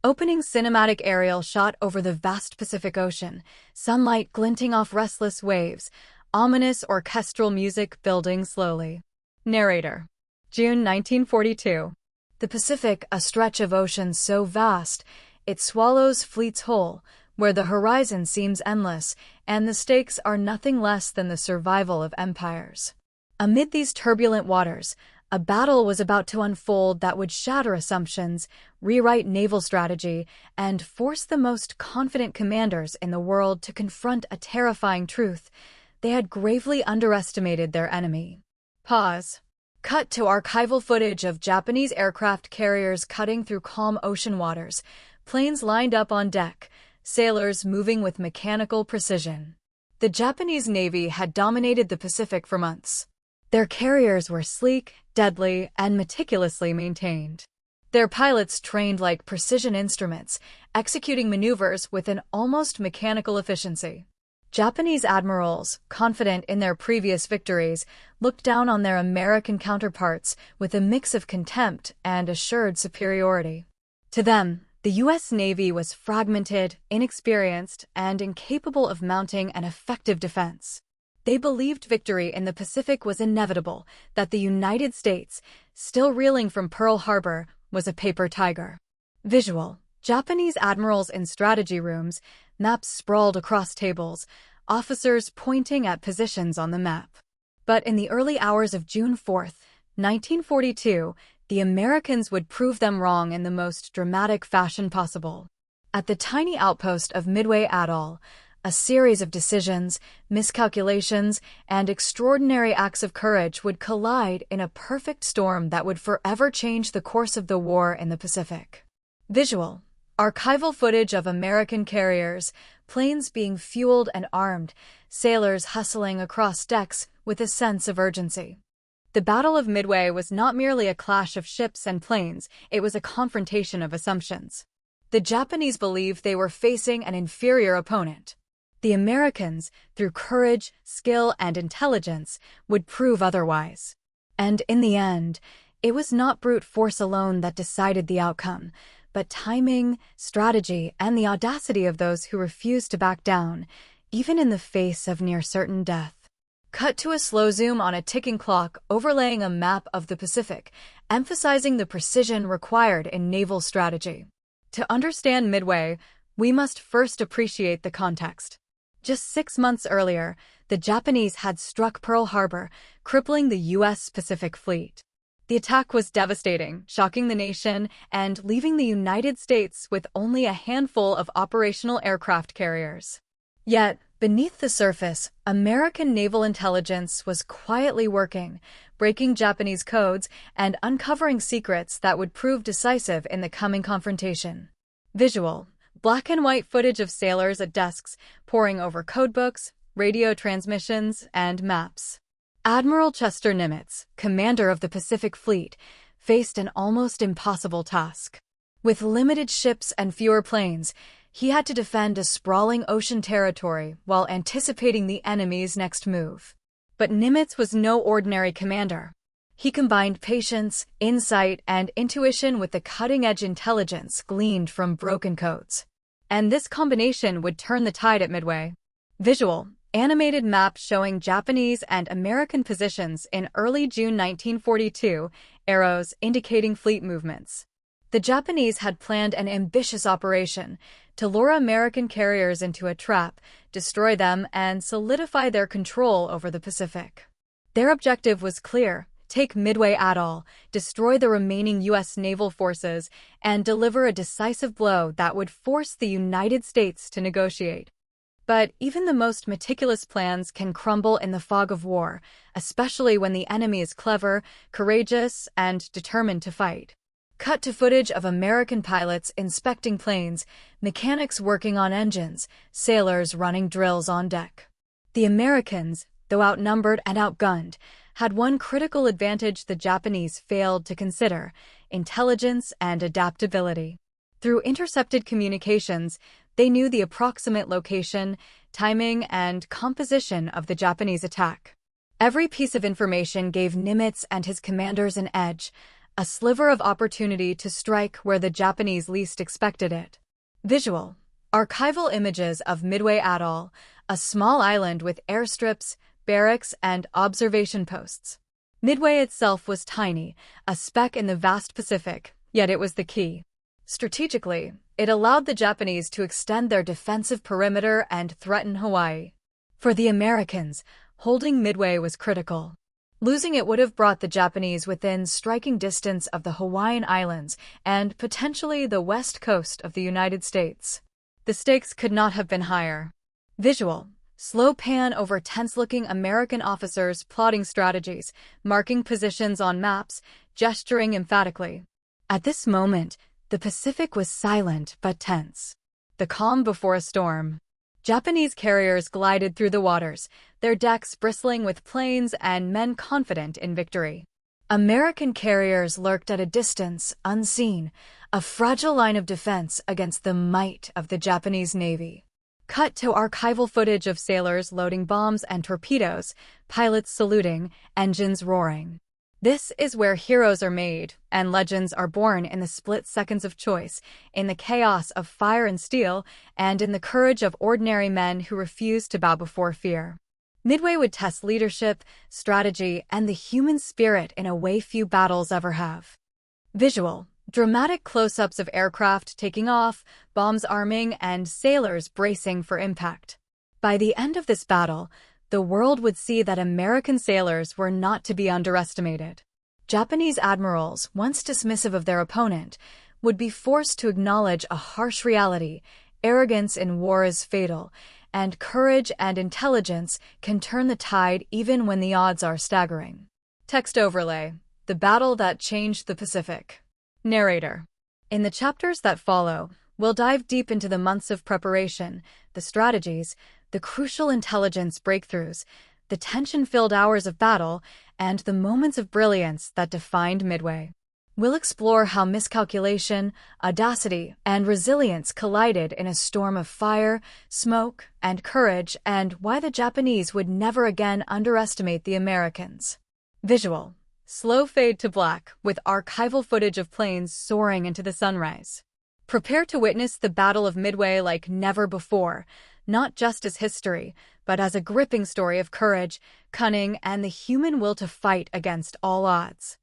Opening cinematic aerial shot over the vast Pacific Ocean, sunlight glinting off restless waves, ominous orchestral music building slowly. Narrator. June 1942. The Pacific, a stretch of ocean so vast, it swallows fleets whole, where the horizon seems endless, and the stakes are nothing less than the survival of empires. Amid these turbulent waters, a battle was about to unfold that would shatter assumptions, rewrite naval strategy, and force the most confident commanders in the world to confront a terrifying truth: they had gravely underestimated their enemy. Pause. Cut to archival footage of Japanese aircraft carriers cutting through calm ocean waters, planes lined up on deck, sailors moving with mechanical precision. The Japanese Navy had dominated the Pacific for months. Their carriers were sleek, deadly, and meticulously maintained. Their pilots trained like precision instruments, executing maneuvers with an almost mechanical efficiency. Japanese admirals, confident in their previous victories, looked down on their American counterparts with a mix of contempt and assured superiority. To them, the U.S. Navy was fragmented, inexperienced, and incapable of mounting an effective defense. They believed victory in the Pacific was inevitable, that the United States, still reeling from Pearl Harbor, was a paper tiger. Visual. Japanese admirals in strategy rooms, maps sprawled across tables, officers pointing at positions on the map. But in the early hours of June 4, 1942, the Americans would prove them wrong in the most dramatic fashion possible. At the tiny outpost of Midway Atoll, a series of decisions, miscalculations, and extraordinary acts of courage would collide in a perfect storm that would forever change the course of the war in the Pacific. Visual. Archival footage of American carriers, planes being fueled and armed, sailors hustling across decks with a sense of urgency. The Battle of Midway was not merely a clash of ships and planes, it was a confrontation of assumptions. The Japanese believed they were facing an inferior opponent. The Americans, through courage, skill, and intelligence, would prove otherwise. And in the end, it was not brute force alone that decided the outcome, but timing, strategy, and the audacity of those who refused to back down, even in the face of near-certain death. Cut to a slow zoom on a ticking clock overlaying a map of the Pacific, emphasizing the precision required in naval strategy. To understand Midway, we must first appreciate the context. Just 6 months earlier, the Japanese had struck Pearl Harbor, crippling the U.S. Pacific Fleet. The attack was devastating, shocking the nation, and leaving the United States with only a handful of operational aircraft carriers. Yet, beneath the surface, American naval intelligence was quietly working, breaking Japanese codes and uncovering secrets that would prove decisive in the coming confrontation. Visual. Black and white footage of sailors at desks, poring over codebooks, radio transmissions, and maps. Admiral Chester Nimitz, commander of the Pacific Fleet, faced an almost impossible task. With limited ships and fewer planes, he had to defend a sprawling ocean territory while anticipating the enemy's next move. But Nimitz was no ordinary commander. He combined patience, insight, and intuition with the cutting-edge intelligence gleaned from broken codes. And this combination would turn the tide at Midway. Visual. Animated map showing Japanese and American positions in early June 1942, arrows indicating fleet movements. The Japanese had planned an ambitious operation to lure American carriers into a trap, destroy them, and solidify their control over the Pacific. Their objective was clear: take Midway Atoll, destroy the remaining U.S. naval forces, and deliver a decisive blow that would force the United States to negotiate. But even the most meticulous plans can crumble in the fog of war, especially when the enemy is clever, courageous, and determined to fight. Cut to footage of American pilots inspecting planes, mechanics working on engines, sailors running drills on deck. The Americans, though outnumbered and outgunned, had one critical advantage the Japanese failed to consider: intelligence and adaptability. Through intercepted communications, they knew the approximate location, timing, and composition of the Japanese attack. Every piece of information gave Nimitz and his commanders an edge, a sliver of opportunity to strike where the Japanese least expected it. Visual. Archival images of Midway Atoll, a small island with airstrips, barracks, and observation posts. Midway itself was tiny, a speck in the vast Pacific, yet it was the key. Strategically, it allowed the Japanese to extend their defensive perimeter and threaten Hawaii. For the Americans, holding Midway was critical. Losing it would have brought the Japanese within striking distance of the Hawaiian Islands and potentially the west coast of the United States. The stakes could not have been higher. Visual. Slow pan over tense-looking American officers plotting strategies, marking positions on maps, gesturing emphatically. At this moment, the Pacific was silent but tense. The calm before a storm. Japanese carriers glided through the waters, their decks bristling with planes and men confident in victory. American carriers lurked at a distance, unseen, a fragile line of defense against the might of the Japanese Navy. Cut to archival footage of sailors loading bombs and torpedoes, pilots saluting, engines roaring. This is where heroes are made and legends are born, in the split seconds of choice, in the chaos of fire and steel, and in the courage of ordinary men who refuse to bow before fear. Midway would test leadership, strategy, and the human spirit in a way few battles ever have. Visual. Dramatic close-ups of aircraft taking off, bombs arming, and sailors bracing for impact. By the end of this battle, the world would see that American sailors were not to be underestimated. Japanese admirals, once dismissive of their opponent, would be forced to acknowledge a harsh reality: arrogance in war is fatal, and courage and intelligence can turn the tide even when the odds are staggering. Text overlay. The battle that changed the Pacific. Narrator. In the chapters that follow, we'll dive deep into the months of preparation, the strategies, the crucial intelligence breakthroughs, the tension-filled hours of battle, and the moments of brilliance that defined Midway. We'll explore how miscalculation, audacity, and resilience collided in a storm of fire, smoke, and courage, and why the Japanese would never again underestimate the Americans. Visual. Slow fade to black, with archival footage of planes soaring into the sunrise. Prepare to witness the Battle of Midway like never before, not just as history, but as a gripping story of courage, cunning, and the human will to fight against all odds.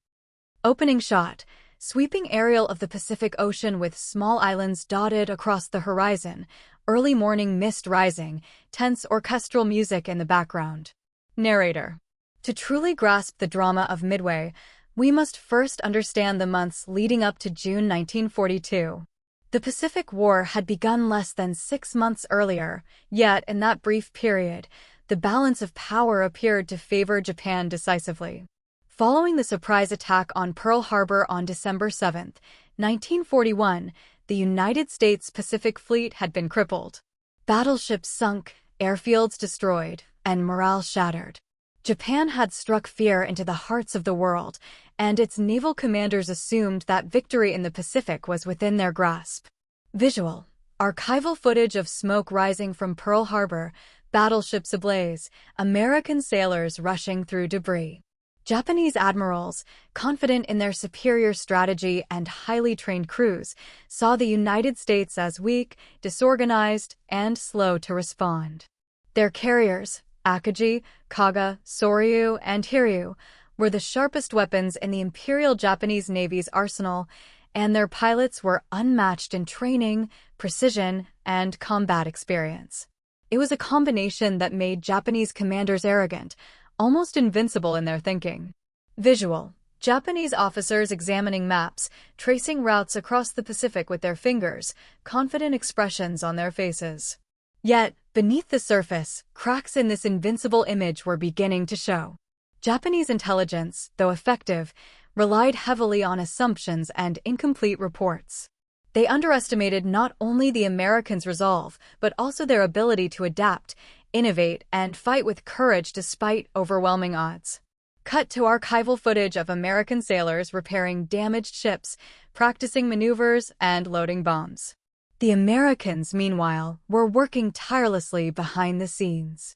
Opening shot. Sweeping aerial of the Pacific Ocean with small islands dotted across the horizon, early morning mist rising, tense orchestral music in the background. Narrator. To truly grasp the drama of Midway, we must first understand the months leading up to June 1942. The Pacific War had begun less than 6 months earlier, yet in that brief period, the balance of power appeared to favor Japan decisively. Following the surprise attack on Pearl Harbor on December 7, 1941, the United States Pacific Fleet had been crippled. Battleships sunk, airfields destroyed, and morale shattered. Japan had struck fear into the hearts of the world, and its naval commanders assumed that victory in the Pacific was within their grasp. Visual. Archival footage of smoke rising from Pearl Harbor, battleships ablaze, American sailors rushing through debris. Japanese admirals, confident in their superior strategy and highly trained crews, saw the United States as weak, disorganized, and slow to respond. Their carriers, Akagi, Kaga, Soryu, and Hiryu, were the sharpest weapons in the Imperial Japanese Navy's arsenal, and their pilots were unmatched in training, precision, and combat experience. It was a combination that made Japanese commanders arrogant, almost invincible in their thinking. Visual. Japanese officers examining maps, tracing routes across the Pacific with their fingers, confident expressions on their faces. Yet, beneath the surface, cracks in this invincible image were beginning to show. Japanese intelligence, though effective, relied heavily on assumptions and incomplete reports. They underestimated not only the Americans' resolve, but also their ability to adapt, innovate, and fight with courage despite overwhelming odds. Cut to archival footage of American sailors repairing damaged ships, practicing maneuvers, and loading bombs. The Americans, meanwhile, were working tirelessly behind the scenes.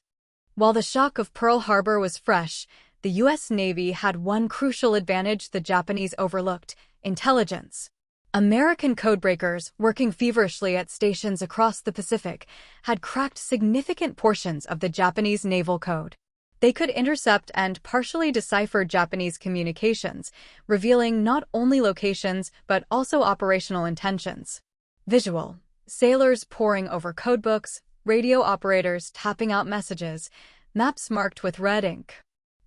While the shock of Pearl Harbor was fresh, the U.S. Navy had one crucial advantage the Japanese overlooked: intelligence. American codebreakers, working feverishly at stations across the Pacific, had cracked significant portions of the Japanese naval code. They could intercept and partially decipher Japanese communications, revealing not only locations but also operational intentions. Visual: sailors poring over codebooks, radio operators tapping out messages, maps marked with red ink.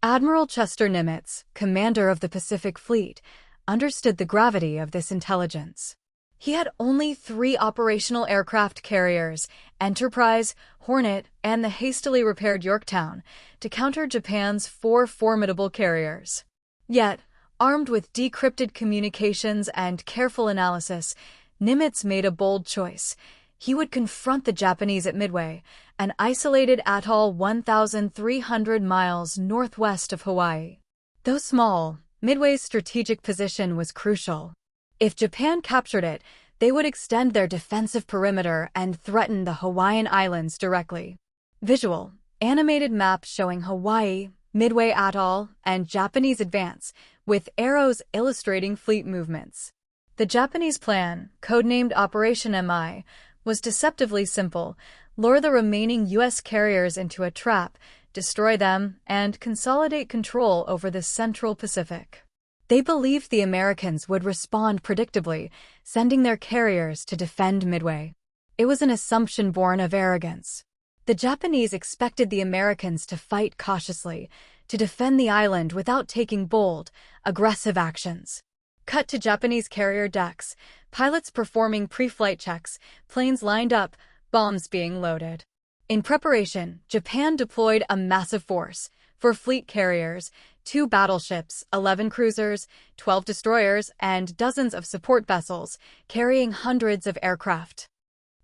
Admiral Chester Nimitz, commander of the Pacific Fleet, understood the gravity of this intelligence. He had only 3 operational aircraft carriers, Enterprise, Hornet, and the hastily repaired Yorktown, to counter Japan's 4 formidable carriers. Yet, armed with decrypted communications and careful analysis, Nimitz made a bold choice. He would confront the Japanese at Midway, an isolated atoll 1,300 miles northwest of Hawaii. Though small, Midway's strategic position was crucial. If Japan captured it, they would extend their defensive perimeter and threaten the Hawaiian Islands directly. Visual: animated maps showing Hawaii, Midway Atoll, and Japanese advance, with arrows illustrating fleet movements. The Japanese plan, codenamed Operation MI, was deceptively simple: lure the remaining U.S. carriers into a trap, destroy them, and consolidate control over the Central Pacific. They believed the Americans would respond predictably, sending their carriers to defend Midway. It was an assumption born of arrogance. The Japanese expected the Americans to fight cautiously, to defend the island without taking bold, aggressive actions. Cut to Japanese carrier decks, pilots performing pre-flight checks, planes lined up, bombs being loaded. In preparation, Japan deployed a massive force. For fleet carriers, 2 battleships, 11 cruisers, 12 destroyers, and dozens of support vessels, carrying hundreds of aircraft.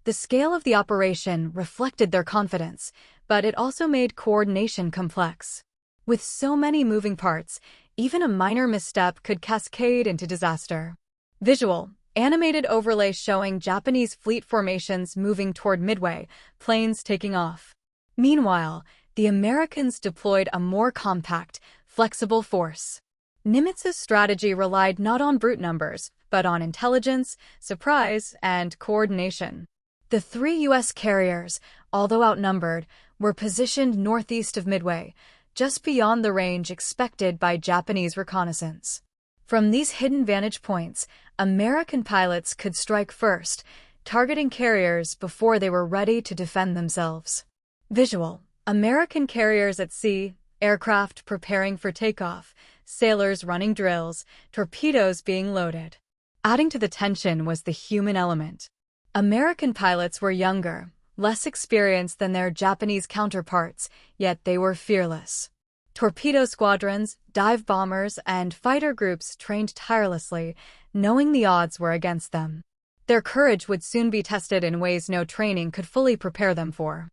The scale of the operation reflected their confidence, but it also made coordination complex. With so many moving parts, even a minor misstep could cascade into disaster. Visual: animated overlay showing Japanese fleet formations moving toward Midway, planes taking off. Meanwhile, the Americans deployed a more compact, flexible force. Nimitz's strategy relied not on brute numbers, but on intelligence, surprise, and coordination. The 3 U.S. carriers, although outnumbered, were positioned northeast of Midway, just beyond the range expected by Japanese reconnaissance. From these hidden vantage points, American pilots could strike first, targeting carriers before they were ready to defend themselves. Visual: American carriers at sea, aircraft preparing for takeoff, sailors running drills, torpedoes being loaded. Adding to the tension was the human element. American pilots were younger, less experienced than their Japanese counterparts, yet they were fearless. Torpedo squadrons, dive bombers, and fighter groups trained tirelessly, knowing the odds were against them. Their courage would soon be tested in ways no training could fully prepare them for.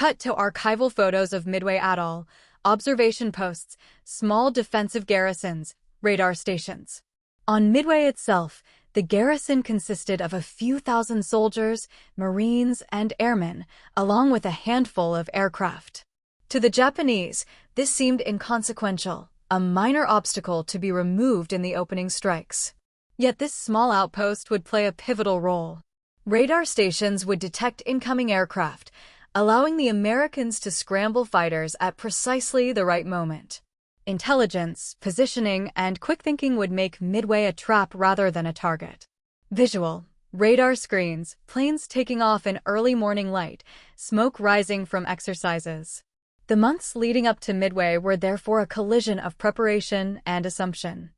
Cut to archival photos of Midway Atoll, observation posts, small defensive garrisons, radar stations. On Midway itself, the garrison consisted of a few thousand soldiers, Marines, and airmen, along with a handful of aircraft. To the Japanese, this seemed inconsequential, a minor obstacle to be removed in the opening strikes. Yet this small outpost would play a pivotal role. Radar stations would detect incoming aircraft, allowing the Americans to scramble fighters at precisely the right moment. Intelligence, positioning, and quick thinking would make Midway a trap rather than a target. Visual: radar screens, planes taking off in early morning light, smoke rising from exercises. The months leading up to Midway were therefore a collision of preparation and assumption.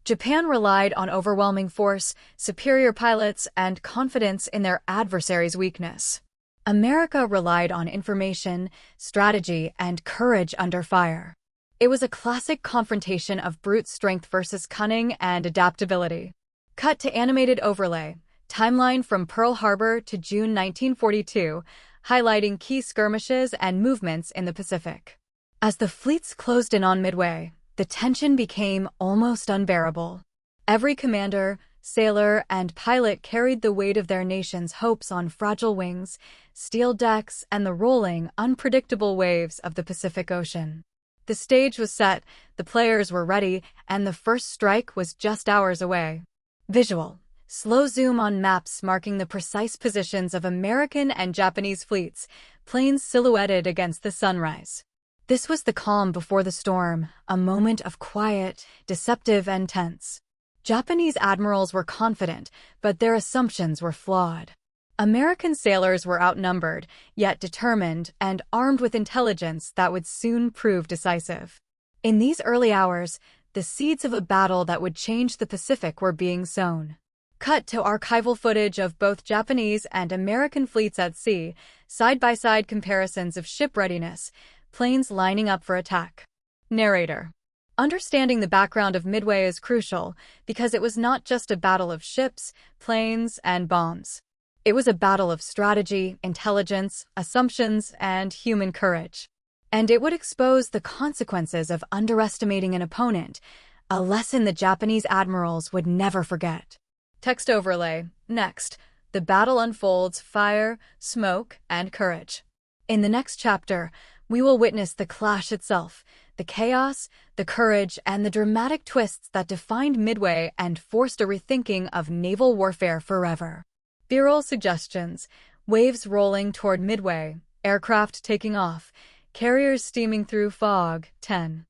Japan relied on overwhelming force, superior pilots, and confidence in their adversary's weakness. America relied on information, strategy, and courage under fire. It was a classic confrontation of brute strength versus cunning and adaptability. Cut to animated overlay, timeline from Pearl Harbor to June 1942, highlighting key skirmishes and movements in the Pacific. As the fleets closed in on Midway, the tension became almost unbearable. Every commander, sailor, and pilot carried the weight of their nation's hopes on fragile wings, steel decks, and the rolling, unpredictable waves of the Pacific Ocean. The stage was set, the players were ready, and the first strike was just hours away. Visual. Slow zoom on maps marking the precise positions of American and Japanese fleets, planes silhouetted against the sunrise. This was the calm before the storm, a moment of quiet, deceptive and tense. Japanese admirals were confident, but their assumptions were flawed. American sailors were outnumbered, yet determined and armed with intelligence that would soon prove decisive. In these early hours, the seeds of a battle that would change the Pacific were being sown. Cut to archival footage of both Japanese and American fleets at sea, side-by-side comparisons of ship readiness, planes lining up for attack. Narrator. Understanding the background of Midway is crucial because it was not just a battle of ships, planes, and bombs. It was a battle of strategy, intelligence, assumptions, and human courage. And it would expose the consequences of underestimating an opponent, a lesson the Japanese admirals would never forget. Text overlay. Next, the battle unfolds: fire, smoke, and courage. In the next chapter, we will witness the clash itself, the chaos, the courage, and the dramatic twists that defined Midway and forced a rethinking of naval warfare forever. B-roll suggestions: waves rolling toward Midway, aircraft taking off, carriers steaming through fog. 10.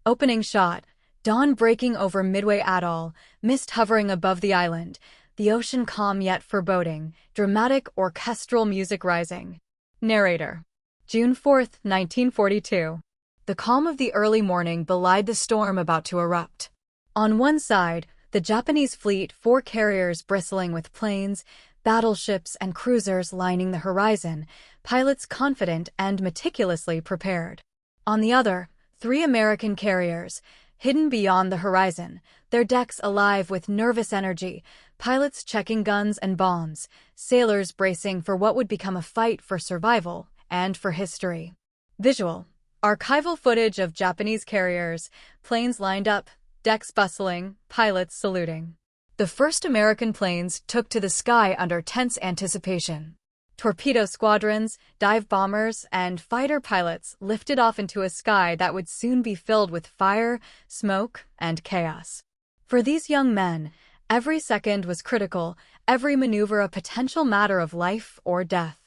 Opening shot: dawn breaking over Midway Atoll, mist hovering above the island, the ocean calm yet foreboding, dramatic orchestral music rising. Narrator. June 4, 1942. The calm of the early morning belied the storm about to erupt. On one side, the Japanese fleet, 4 carriers bristling with planes, battleships, and cruisers lining the horizon, pilots confident and meticulously prepared. On the other, 3 American carriers, hidden beyond the horizon, their decks alive with nervous energy, pilots checking guns and bombs, sailors bracing for what would become a fight for survival and for history. Visual. Archival footage of Japanese carriers, planes lined up, decks bustling, pilots saluting. The first American planes took to the sky under tense anticipation. Torpedo squadrons, dive bombers, and fighter pilots lifted off into a sky that would soon be filled with fire, smoke, and chaos. For these young men, every second was critical, every maneuver a potential matter of life or death.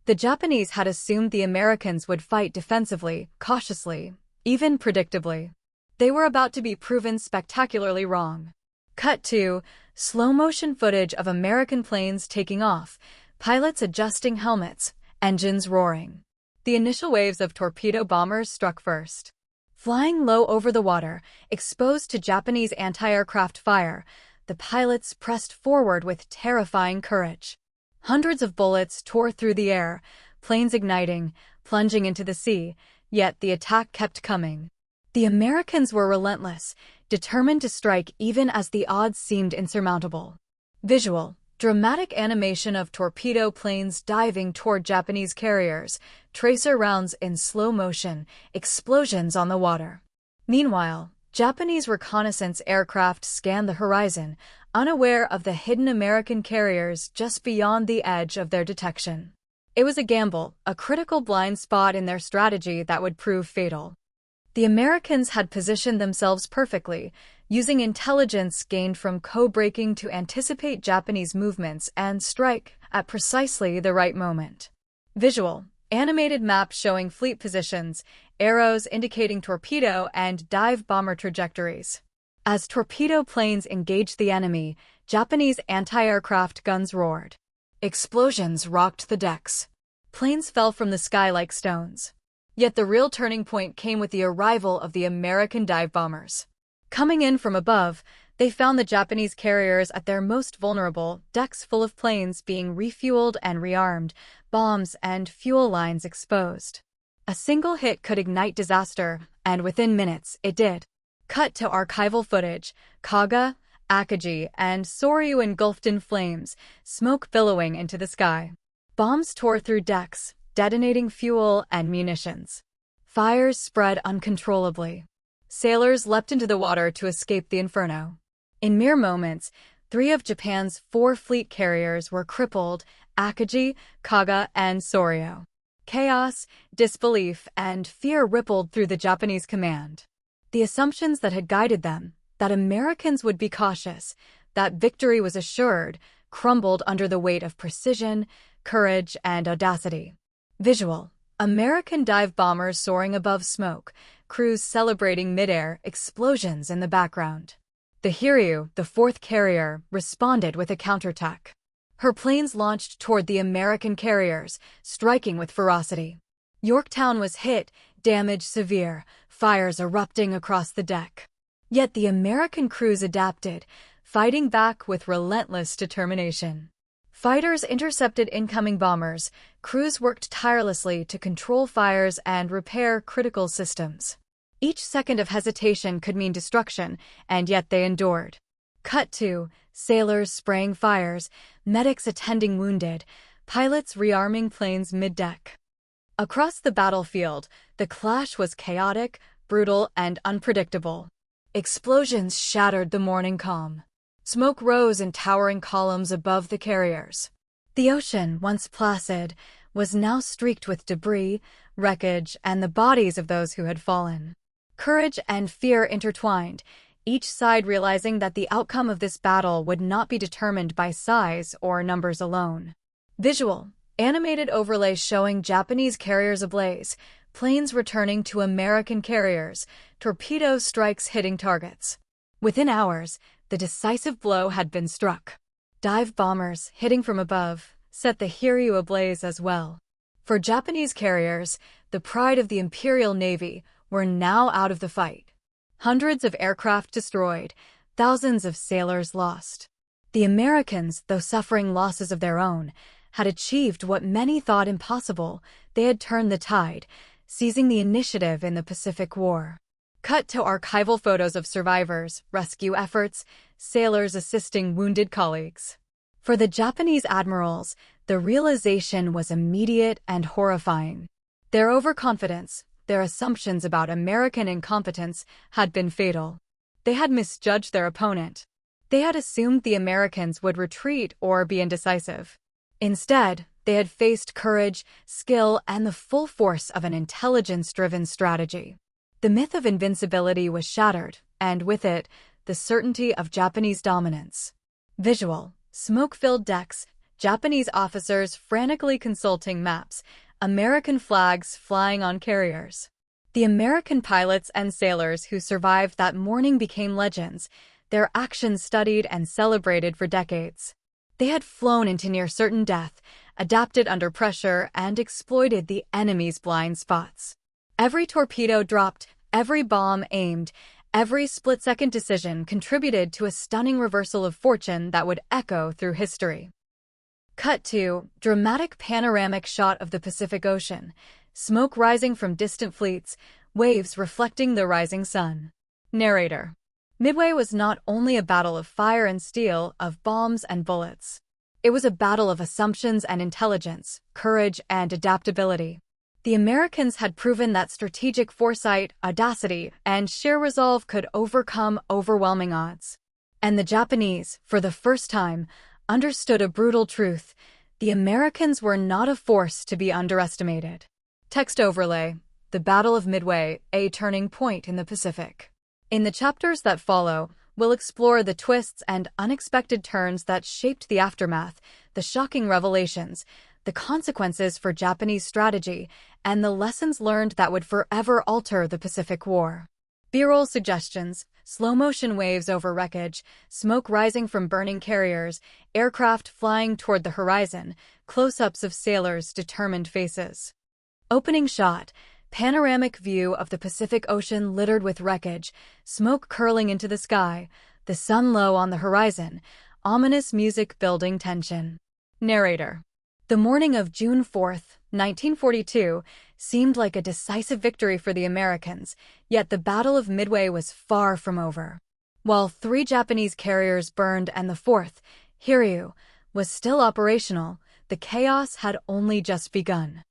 The Japanese had assumed the Americans would fight defensively, cautiously, even predictably. They were about to be proven spectacularly wrong. Cut to slow-motion footage of American planes taking off, pilots adjusting helmets, engines roaring. The initial waves of torpedo bombers struck first. Flying low over the water, exposed to Japanese anti-aircraft fire, the pilots pressed forward with terrifying courage. Hundreds of bullets tore through the air, planes igniting, plunging into the sea, yet the attack kept coming. The Americans were relentless, determined to strike even as the odds seemed insurmountable. Visual. Dramatic animation of torpedo planes diving toward Japanese carriers, tracer rounds in slow motion, explosions on the water. Meanwhile, Japanese reconnaissance aircraft scanned the horizon, unaware of the hidden American carriers just beyond the edge of their detection. It was a gamble, a critical blind spot in their strategy that would prove fatal. The Americans had positioned themselves perfectly, using intelligence gained from codebreaking to anticipate Japanese movements and strike at precisely the right moment. Visual. Animated maps showing fleet positions, arrows indicating torpedo and dive bomber trajectories. As torpedo planes engaged the enemy, Japanese anti-aircraft guns roared. Explosions rocked the decks. Planes fell from the sky like stones. Yet the real turning point came with the arrival of the American dive bombers. Coming in from above, they found the Japanese carriers at their most vulnerable, decks full of planes being refueled and rearmed, bombs and fuel lines exposed. A single hit could ignite disaster, and within minutes, it did. Cut to archival footage: Kaga, Akagi, and Soryu engulfed in flames, smoke billowing into the sky. Bombs tore through decks, detonating fuel and munitions. Fires spread uncontrollably. Sailors leapt into the water to escape the inferno. In mere moments, 3 of Japan's 4 fleet carriers were crippled: Akagi, Kaga, and Soryu. Chaos, disbelief, and fear rippled through the Japanese command. The assumptions that had guided them, that Americans would be cautious, that victory was assured, crumbled under the weight of precision, courage, and audacity. Visual: American dive bombers soaring above smoke, crews celebrating midair, explosions in the background. The Hiryu, the fourth carrier, responded with a counterattack. Her planes launched toward the American carriers, striking with ferocity. Yorktown was hit, damage severe, fires erupting across the deck. Yet the American crews adapted, fighting back with relentless determination. Fighters intercepted incoming bombers, crews worked tirelessly to control fires and repair critical systems. Each second of hesitation could mean destruction, and yet they endured. Cut to sailors spraying fires, medics attending wounded, pilots rearming planes mid-deck. Across the battlefield, the clash was chaotic, brutal, and unpredictable. Explosions shattered the morning calm. Smoke rose in towering columns above the carriers. The ocean, once placid, was now streaked with debris, wreckage, and the bodies of those who had fallen. Courage and fear intertwined, each side realizing that the outcome of this battle would not be determined by size or numbers alone. Visual: animated overlays showing Japanese carriers ablaze, planes returning to American carriers, torpedo strikes hitting targets. Within hours, the decisive blow had been struck. Dive bombers, hitting from above, set the Hiryu ablaze as well. For Japanese carriers, the pride of the Imperial Navy, were now out of the fight. Hundreds of aircraft destroyed, thousands of sailors lost. The Americans, though suffering losses of their own, had achieved what many thought impossible. They had turned the tide, seizing the initiative in the Pacific War. Cut to archival photos of survivors, rescue efforts, sailors assisting wounded colleagues. For the Japanese admirals, the realization was immediate and horrifying. Their overconfidence, their assumptions about American incompetence, had been fatal. They had misjudged their opponent. They had assumed the Americans would retreat or be indecisive. Instead, they had faced courage, skill, and the full force of an intelligence-driven strategy. The myth of invincibility was shattered, and with it, the certainty of Japanese dominance. Visual: smoke-filled decks, Japanese officers frantically consulting maps, American flags flying on carriers. The American pilots and sailors who survived that morning became legends, their actions studied and celebrated for decades. They had flown into near-certain death, adapted under pressure, and exploited the enemy's blind spots. Every torpedo dropped, every bomb aimed, every split-second decision contributed to a stunning reversal of fortune that would echo through history. Cut to dramatic panoramic shot of the Pacific Ocean, smoke rising from distant fleets, waves reflecting the rising sun. Narrator: Midway was not only a battle of fire and steel, of bombs and bullets. It was a battle of assumptions and intelligence, courage and adaptability. The Americans had proven that strategic foresight, audacity, and sheer resolve could overcome overwhelming odds. And the Japanese, for the first time, understood a brutal truth: the Americans were not a force to be underestimated. Text overlay: The Battle of Midway, a turning point in the Pacific. In the chapters that follow, we'll explore the twists and unexpected turns that shaped the aftermath, the shocking revelations, the consequences for Japanese strategy, and the lessons learned that would forever alter the Pacific War. B-roll suggestions: slow-motion waves over wreckage, smoke rising from burning carriers, aircraft flying toward the horizon, close-ups of sailors' determined faces. Opening shot: panoramic view of the Pacific Ocean littered with wreckage, smoke curling into the sky, the sun low on the horizon, ominous music building tension. Narrator: The morning of June 4th, 1942, seemed like a decisive victory for the Americans, yet the Battle of Midway was far from over. While 3 Japanese carriers burned and the 4th, Hiryu, was still operational, the chaos had only just begun.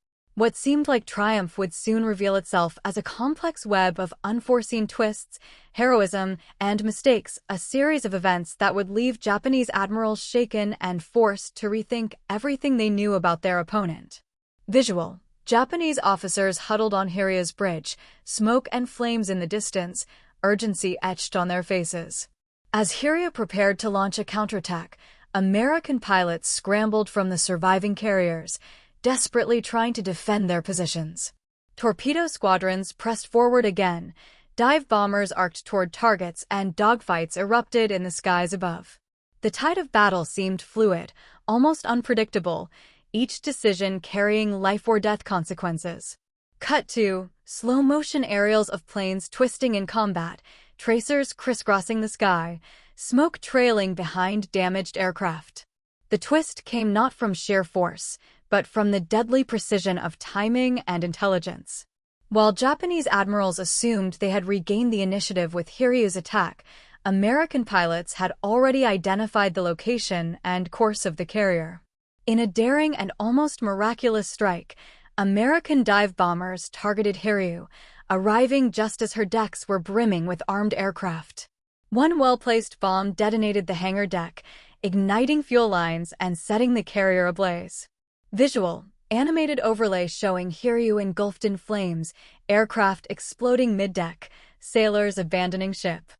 What seemed like triumph would soon reveal itself as a complex web of unforeseen twists, heroism, and mistakes, a series of events that would leave Japanese admirals shaken and forced to rethink everything they knew about their opponent. Visual: Japanese officers huddled on Hiria's bridge, smoke and flames in the distance, urgency etched on their faces. As Hiria prepared to launch a counterattack, American pilots scrambled from the surviving carriers, desperately trying to defend their positions. Torpedo squadrons pressed forward again, dive bombers arced toward targets, and dogfights erupted in the skies above. The tide of battle seemed fluid, almost unpredictable, each decision carrying life-or-death consequences. Cut to slow-motion aerials of planes twisting in combat, tracers crisscrossing the sky, smoke trailing behind damaged aircraft. The twist came not from sheer force, but from the deadly precision of timing and intelligence. While Japanese admirals assumed they had regained the initiative with Hiria's attack, American pilots had already identified the location and course of the carrier. In a daring and almost miraculous strike, American dive bombers targeted Hiryu, arriving just as her decks were brimming with armed aircraft. One well-placed bomb detonated the hangar deck, igniting fuel lines and setting the carrier ablaze. Visual, animated overlay showing Hiryu engulfed in flames, aircraft exploding mid-deck, sailors abandoning ship.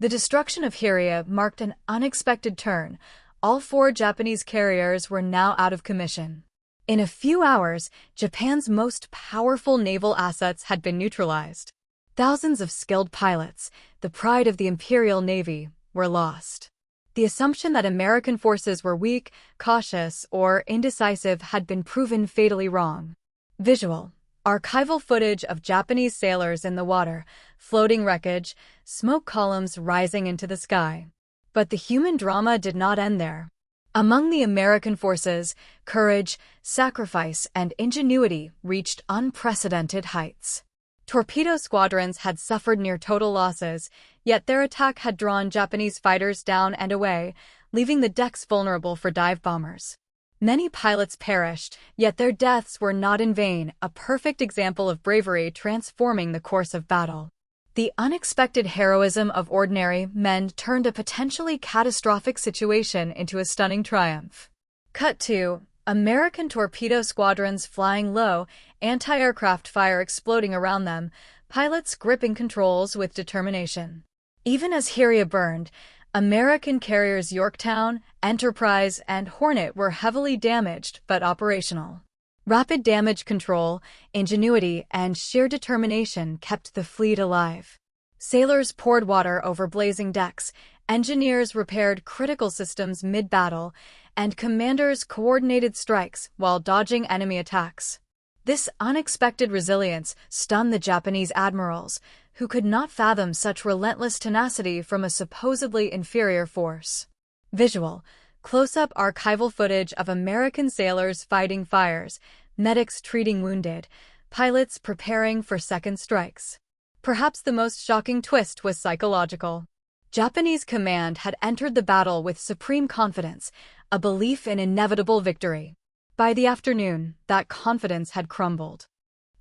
The destruction of Hiria marked an unexpected turn. All 4 Japanese carriers were now out of commission. In a few hours, Japan's most powerful naval assets had been neutralized. Thousands of skilled pilots, the pride of the Imperial Navy, were lost. The assumption that American forces were weak, cautious, or indecisive had been proven fatally wrong. Visual, archival footage of Japanese sailors in the water, floating wreckage, smoke columns rising into the sky. But the human drama did not end there. Among the American forces, courage, sacrifice, and ingenuity reached unprecedented heights. Torpedo squadrons had suffered near total losses, yet their attack had drawn Japanese fighters down and away, leaving the decks vulnerable for dive bombers. Many pilots perished, yet their deaths were not in vain, a perfect example of bravery transforming the course of battle. The unexpected heroism of ordinary men turned a potentially catastrophic situation into a stunning triumph. Cut to American torpedo squadrons flying low, anti-aircraft fire exploding around them, pilots gripping controls with determination. Even as Hiria burned, American carriers Yorktown, Enterprise, and Hornet were heavily damaged but operational. Rapid damage control, ingenuity, and sheer determination kept the fleet alive. Sailors poured water over blazing decks, engineers repaired critical systems mid-battle, and commanders coordinated strikes while dodging enemy attacks. This unexpected resilience stunned the Japanese admirals, who could not fathom such relentless tenacity from a supposedly inferior force. Visual, close-up archival footage of American sailors fighting fires, medics treating wounded, pilots preparing for second strikes. Perhaps the most shocking twist was psychological. Japanese command had entered the battle with supreme confidence, a belief in inevitable victory. By the afternoon, that confidence had crumbled.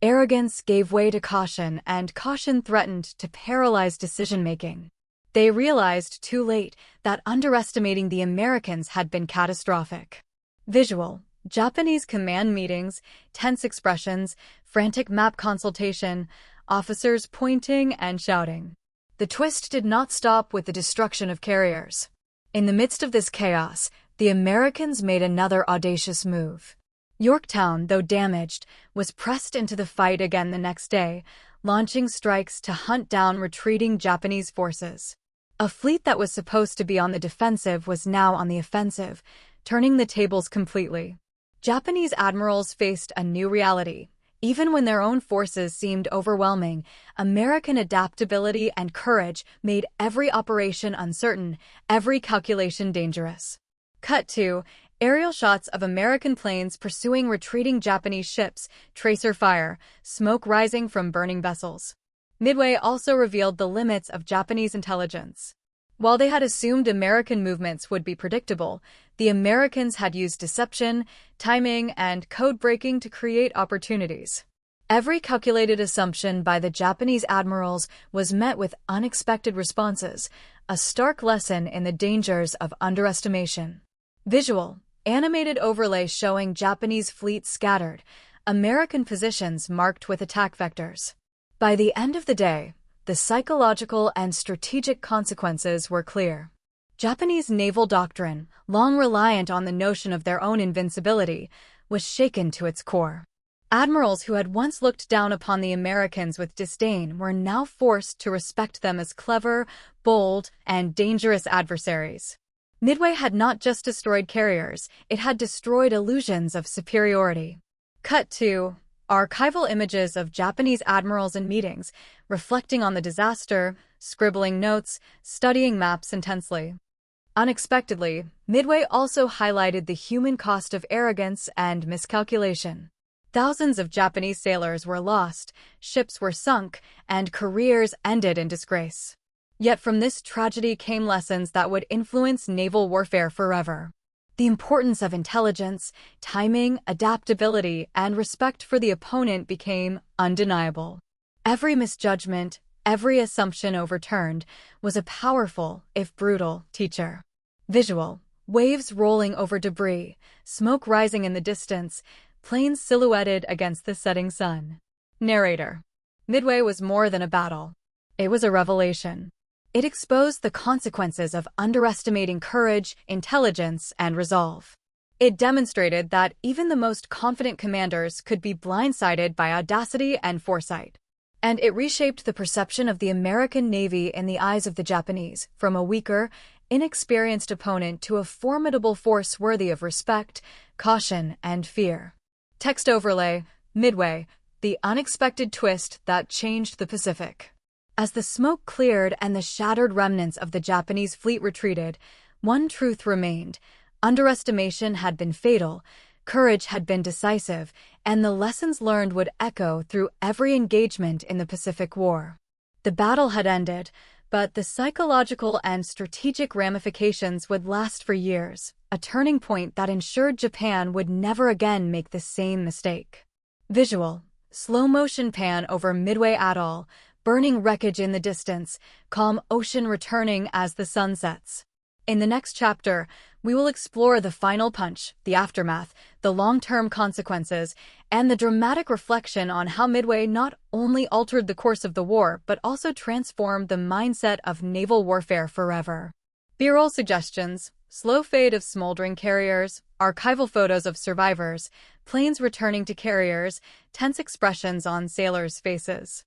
Arrogance gave way to caution, and caution threatened to paralyze decision-making. They realized too late that underestimating the Americans had been catastrophic. Visual, Japanese command meetings, tense expressions, frantic map consultation, officers pointing and shouting. The twist did not stop with the destruction of carriers. In the midst of this chaos, the Americans made another audacious move. Yorktown, though damaged, was pressed into the fight again the next day, launching strikes to hunt down retreating Japanese forces. A fleet that was supposed to be on the defensive was now on the offensive, turning the tables completely. Japanese admirals faced a new reality. Even when their own forces seemed overwhelming, American adaptability and courage made every operation uncertain, every calculation dangerous. Cut to aerial shots of American planes pursuing retreating Japanese ships, tracer fire, smoke rising from burning vessels. Midway also revealed the limits of Japanese intelligence. While they had assumed American movements would be predictable, the Americans had used deception, timing, and code-breaking to create opportunities. Every calculated assumption by the Japanese admirals was met with unexpected responses, a stark lesson in the dangers of underestimation. Visual, animated overlay showing Japanese fleet scattered, American positions marked with attack vectors. By the end of the day, the psychological and strategic consequences were clear. Japanese naval doctrine, long reliant on the notion of their own invincibility, was shaken to its core. Admirals who had once looked down upon the Americans with disdain were now forced to respect them as clever, bold, and dangerous adversaries. Midway had not just destroyed carriers, it had destroyed illusions of superiority. Cut to archival images of Japanese admirals in meetings, reflecting on the disaster, scribbling notes, studying maps intensely. Unexpectedly, Midway also highlighted the human cost of arrogance and miscalculation. Thousands of Japanese sailors were lost, ships were sunk, and careers ended in disgrace. Yet from this tragedy came lessons that would influence naval warfare forever. The importance of intelligence, timing, adaptability, and respect for the opponent became undeniable. Every misjudgment, every assumption overturned, was a powerful, if brutal, teacher. Visual: waves rolling over debris, smoke rising in the distance, planes silhouetted against the setting sun. Narrator: Midway was more than a battle. It was a revelation. It exposed the consequences of underestimating courage, intelligence, and resolve. It demonstrated that even the most confident commanders could be blindsided by audacity and foresight. And it reshaped the perception of the American Navy in the eyes of the Japanese, from a weaker, inexperienced opponent to a formidable force worthy of respect, caution, and fear. Text overlay: Midway, the unexpected twist that changed the Pacific. As the smoke cleared and the shattered remnants of the Japanese fleet retreated, one truth remained: underestimation had been fatal, courage had been decisive, and the lessons learned would echo through every engagement in the Pacific War. The battle had ended, but the psychological and strategic ramifications would last for years, a turning point that ensured Japan would never again make the same mistake. Visual: slow-motion pan over Midway Atoll, burning wreckage in the distance, calm ocean returning as the sun sets. In the next chapter, we will explore the final punch, the aftermath, the long-term consequences, and the dramatic reflection on how Midway not only altered the course of the war but also transformed the mindset of naval warfare forever. B-roll suggestions: slow fade of smoldering carriers, archival photos of survivors, planes returning to carriers, tense expressions on sailors' faces.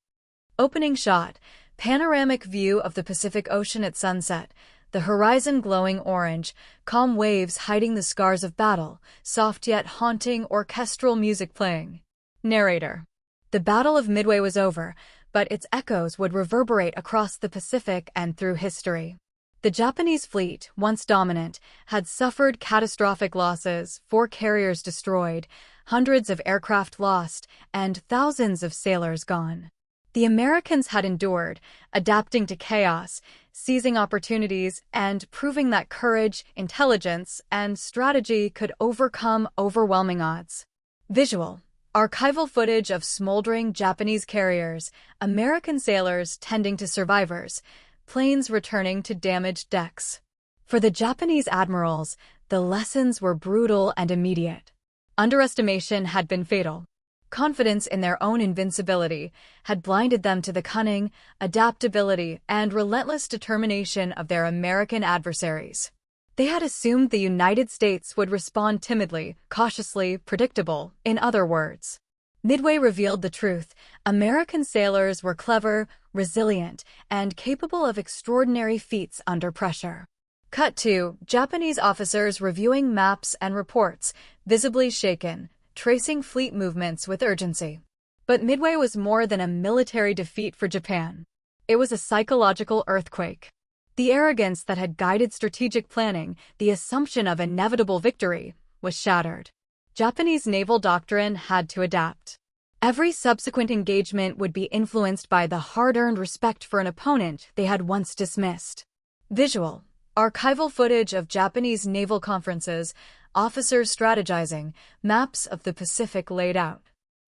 Opening shot: panoramic view of the Pacific Ocean at sunset, the horizon glowing orange, calm waves hiding the scars of battle, soft yet haunting orchestral music playing. Narrator: the Battle of Midway was over, but its echoes would reverberate across the Pacific and through history. The Japanese fleet, once dominant, had suffered catastrophic losses, 4 carriers destroyed, hundreds of aircraft lost, and thousands of sailors gone. The Americans had endured, adapting to chaos, seizing opportunities, and proving that courage, intelligence, and strategy could overcome overwhelming odds. Visual: archival footage of smoldering Japanese carriers, American sailors tending to survivors, planes returning to damaged decks. For the Japanese admirals, the lessons were brutal and immediate. Underestimation had been fatal. Confidence in their own invincibility had blinded them to the cunning, adaptability, and relentless determination of their American adversaries. They had assumed the United States would respond timidly, cautiously, predictable, in other words. Midway revealed the truth: American sailors were clever, resilient, and capable of extraordinary feats under pressure. Cut to Japanese officers reviewing maps and reports, visibly shaken, tracing fleet movements with urgency. But Midway was more than a military defeat for Japan. It was a psychological earthquake. The arrogance that had guided strategic planning, the assumption of inevitable victory, was shattered. Japanese naval doctrine had to adapt. Every subsequent engagement would be influenced by the hard-earned respect for an opponent they had once dismissed. Visual: archival footage of Japanese naval conferences, officers strategizing, maps of the Pacific laid out.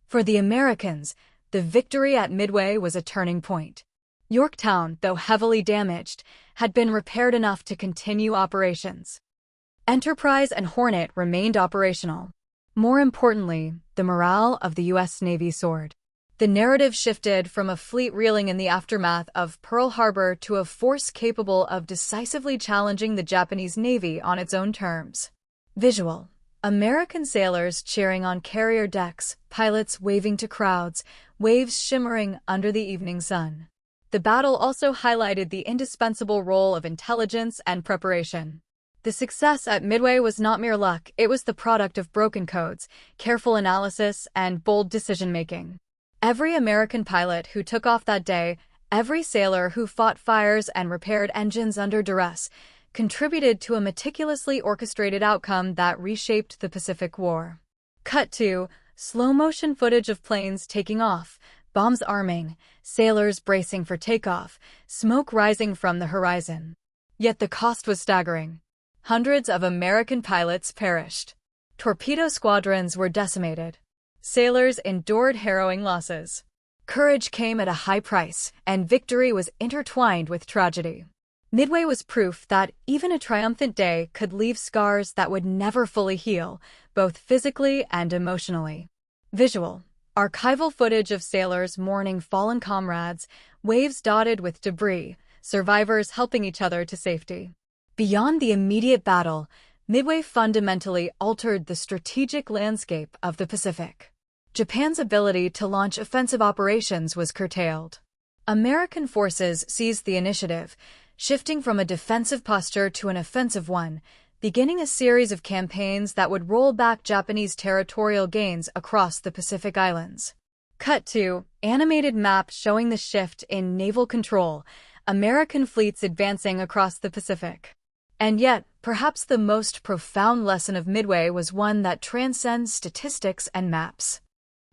For the Americans, the victory at Midway was a turning point. Yorktown, though heavily damaged, had been repaired enough to continue operations. Enterprise and Hornet remained operational. More importantly, the morale of the U.S. Navy soared. The narrative shifted from a fleet reeling in the aftermath of Pearl Harbor to a force capable of decisively challenging the Japanese Navy on its own terms. Visual: American sailors cheering on carrier decks, pilots waving to crowds, waves shimmering under the evening sun. The battle also highlighted the indispensable role of intelligence and preparation. The success at Midway was not mere luck, it was the product of broken codes, careful analysis, and bold decision-making. Every American pilot who took off that day, every sailor who fought fires and repaired engines under duress, contributed to a meticulously orchestrated outcome that reshaped the Pacific War. Cut to slow-motion footage of planes taking off, bombs arming, sailors bracing for takeoff, smoke rising from the horizon. Yet the cost was staggering. Hundreds of American pilots perished. Torpedo squadrons were decimated. Sailors endured harrowing losses. Courage came at a high price, and victory was intertwined with tragedy. Midway was proof that even a triumphant day could leave scars that would never fully heal, both physically and emotionally. Visual: Archival footage of sailors mourning fallen comrades, waves dotted with debris, survivors helping each other to safety. Beyond the immediate battle, Midway fundamentally altered the strategic landscape of the Pacific. Japan's ability to launch offensive operations was curtailed. American forces seized the initiative, shifting from a defensive posture to an offensive one, beginning a series of campaigns that would roll back Japanese territorial gains across the Pacific Islands. Cut to animated map showing the shift in naval control, American fleets advancing across the Pacific. And yet, perhaps the most profound lesson of Midway was one that transcends statistics and maps.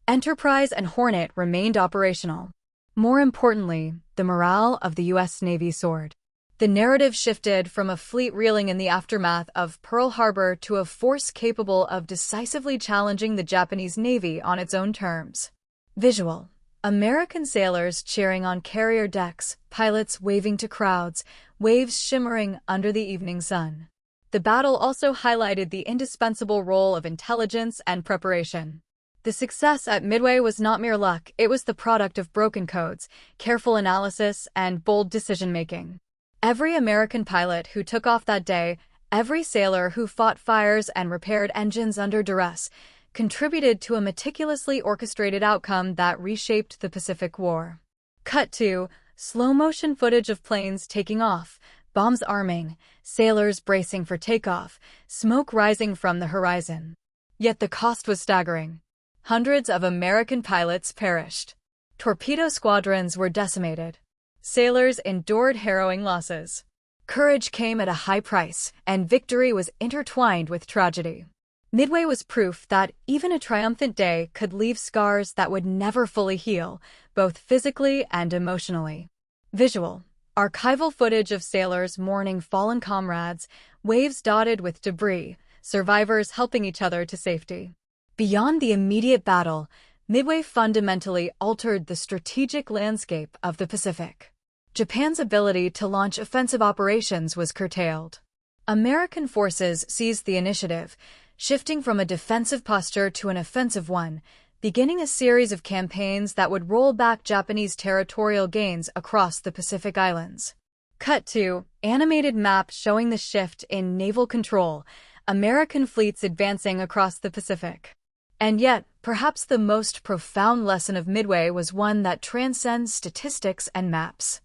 Enterprise and Hornet remained operational. More importantly, the morale of the U.S. Navy soared. The narrative shifted from a fleet reeling in the aftermath of Pearl Harbor to a force capable of decisively challenging the Japanese Navy on its own terms. Visual: American sailors cheering on carrier decks, pilots waving to crowds, waves shimmering under the evening sun. The battle also highlighted the indispensable role of intelligence and preparation. The success at Midway was not mere luck, it was the product of broken codes, careful analysis, and bold decision-making. Every American pilot who took off that day, every sailor who fought fires and repaired engines under duress, contributed to a meticulously orchestrated outcome that reshaped the Pacific War. Cut to slow-motion footage of planes taking off, bombs arming, sailors bracing for takeoff, smoke rising from the horizon. Yet the cost was staggering. Hundreds of American pilots perished. Torpedo squadrons were decimated. Sailors endured harrowing losses. Courage came at a high price, and victory was intertwined with tragedy. Midway was proof that even a triumphant day could leave scars that would never fully heal, both physically and emotionally. Visual: Archival footage of sailors mourning fallen comrades, waves dotted with debris, survivors helping each other to safety. Beyond the immediate battle, Midway fundamentally altered the strategic landscape of the Pacific. Japan's ability to launch offensive operations was curtailed. American forces seized the initiative, shifting from a defensive posture to an offensive one, beginning a series of campaigns that would roll back Japanese territorial gains across the Pacific Islands. Cut to animated map showing the shift in naval control, American fleets advancing across the Pacific. And yet, perhaps the most profound lesson of Midway was one that transcends statistics and maps.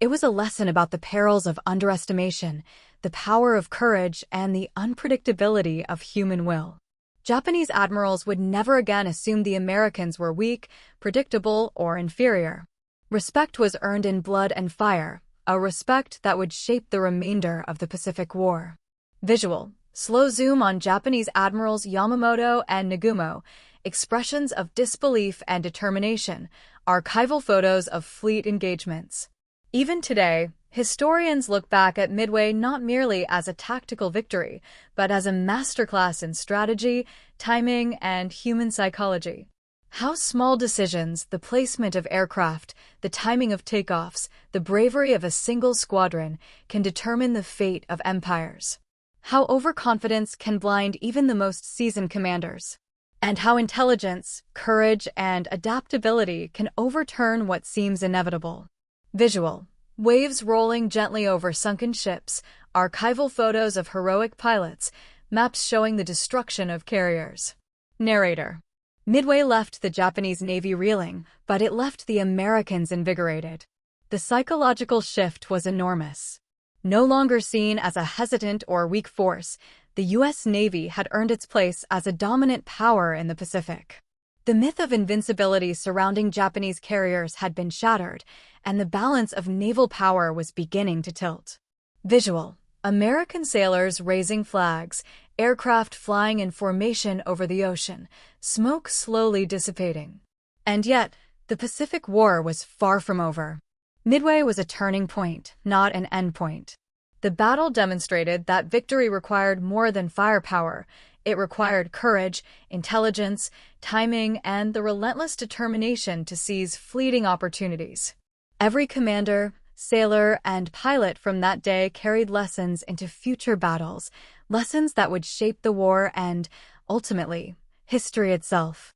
It was a lesson about the perils of underestimation, the power of courage, and the unpredictability of human will. Japanese admirals would never again assume the Americans were weak, predictable, or inferior. Respect was earned in blood and fire, a respect that would shape the remainder of the Pacific War. Visual: slow zoom on Japanese admirals Yamamoto and Nagumo, expressions of disbelief and determination, archival photos of fleet engagements. Even today, historians look back at Midway not merely as a tactical victory, but as a masterclass in strategy, timing, and human psychology. How small decisions, the placement of aircraft, the timing of takeoffs, the bravery of a single squadron, can determine the fate of empires. How overconfidence can blind even the most seasoned commanders. and how intelligence, courage, and adaptability can overturn what seems inevitable. Visual: waves rolling gently over sunken ships, archival photos of heroic pilots, maps showing the destruction of carriers. Narrator: Midway left the Japanese Navy reeling, but it left the Americans invigorated. The psychological shift was enormous. No longer seen as a hesitant or weak force, the U.S. Navy had earned its place as a dominant power in the Pacific. The myth of invincibility surrounding Japanese carriers had been shattered, and the balance of naval power was beginning to tilt. Visual: American sailors raising flags, aircraft flying in formation over the ocean, smoke slowly dissipating. And yet, the Pacific War was far from over. Midway was a turning point, not an endpoint. The battle demonstrated that victory required more than firepower. It required courage, intelligence, timing, and the relentless determination to seize fleeting opportunities. Every commander, sailor, and pilot from that day carried lessons into future battles, lessons that would shape the war and, ultimately, history itself.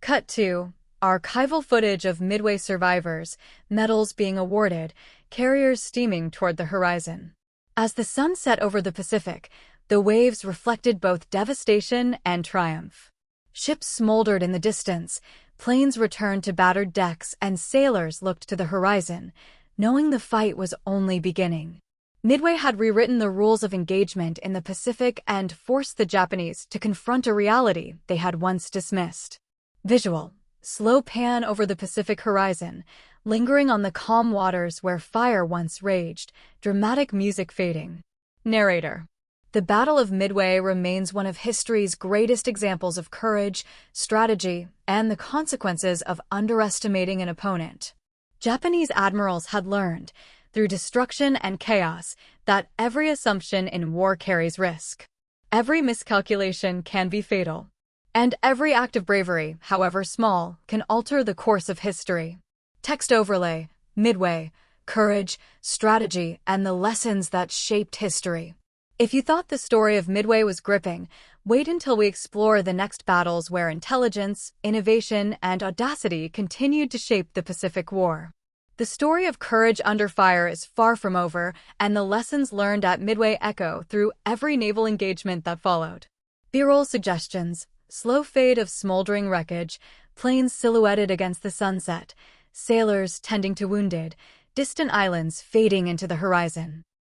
Cut to archival footage of Midway survivors, medals being awarded, carriers steaming toward the horizon. As the sun set over the Pacific, the waves reflected both devastation and triumph. Ships smoldered in the distance, planes returned to battered decks, and sailors looked to the horizon, knowing the fight was only beginning. Midway had rewritten the rules of engagement in the Pacific and forced the Japanese to confront a reality they had once dismissed. Visual: slow pan over the Pacific horizon, lingering on the calm waters where fire once raged, dramatic music fading. Narrator: The Battle of Midway remains one of history's greatest examples of courage, strategy, and the consequences of underestimating an opponent. Japanese admirals had learned, through destruction and chaos, that every assumption in war carries risk. Every miscalculation can be fatal. And every act of bravery, however small, can alter the course of history. Text overlay: Midway, courage, strategy, and the lessons that shaped history. If you thought the story of Midway was gripping, wait until we explore the next battles where intelligence, innovation, and audacity continued to shape the Pacific War. The story of courage under fire is far from over, and the lessons learned at Midway echo through every naval engagement that followed. B-roll suggestions: slow fade of smoldering wreckage, planes silhouetted against the sunset, sailors tending to wounded, distant islands fading into the horizon.